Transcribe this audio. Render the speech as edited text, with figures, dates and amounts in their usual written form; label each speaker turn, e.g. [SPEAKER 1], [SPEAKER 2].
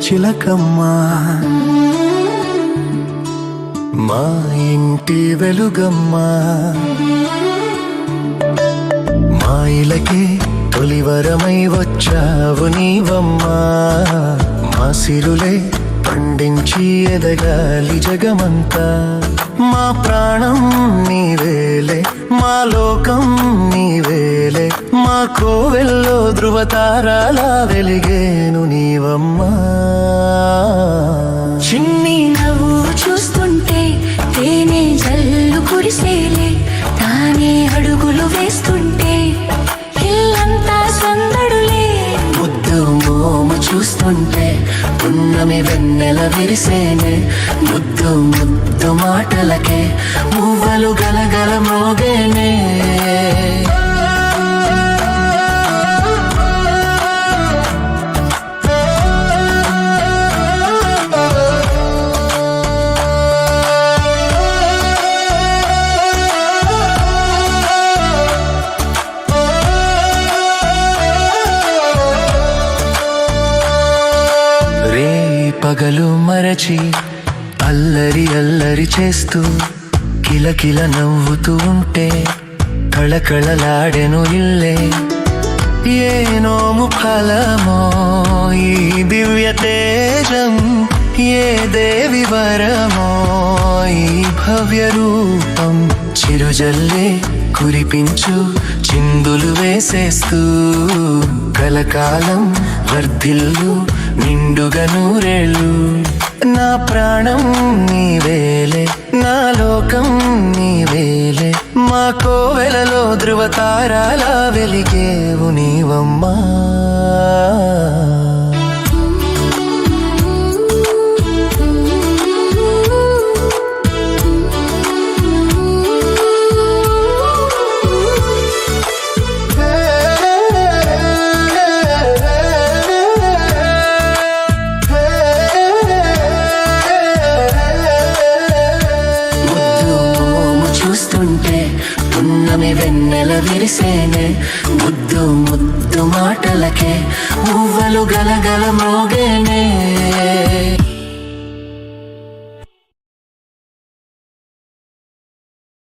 [SPEAKER 1] చిలకమ్మా మా ఇంటి వెలుగమ్మా మా ఇలకే తొలివరమై వచ్చావు నీవమ్మా మా సిరులే పండించి ఎదగాలి జగమంతా మా ప్రాణం నీవేలే మా లోకం నీవేలే మా కోవెల్లో ధృవతారాలా వెలిగేను నీవమ్మా
[SPEAKER 2] చిన్ని నవ్వు చూస్తుంటే తేనె జల్లు కురిసేలే తానే అడుగులు వేస్తుంటే ఇల్లంతా సందడులే
[SPEAKER 1] ముద్దు మోము చూస్తుంటే పున్నమి వెన్నెల విరిసేనే ముద్దు ముద్దు మాటలకే మువ్వలు గలగల మోగేనే పగలు మరచి అల్లరి అల్లరి చేస్తూ కిలకిల నవ్వుతూ ఉంటే కళకళలాడెను ఇల్లే ఏ నోము ఫలమో ఈ దివ్య తేజం ఏ దేవి వరమో ఈ భవ్య రూపం చిరుజల్లే కురిపించు చిందులు వేసేస్తూ కలకాలం వర్ధిల్లు నిండుగా నూరేళ్ళు నా ప్రాణం నీవేలే నా లోకం నీవేలే మా కోవెలలో ధృవతారాలా వెలిగేవు నీవమ్మా పున్నమి వెన్నెల విరిసేనే ముద్దు ముద్దు మాటలకే మువ్వలు గలగల మోగేనే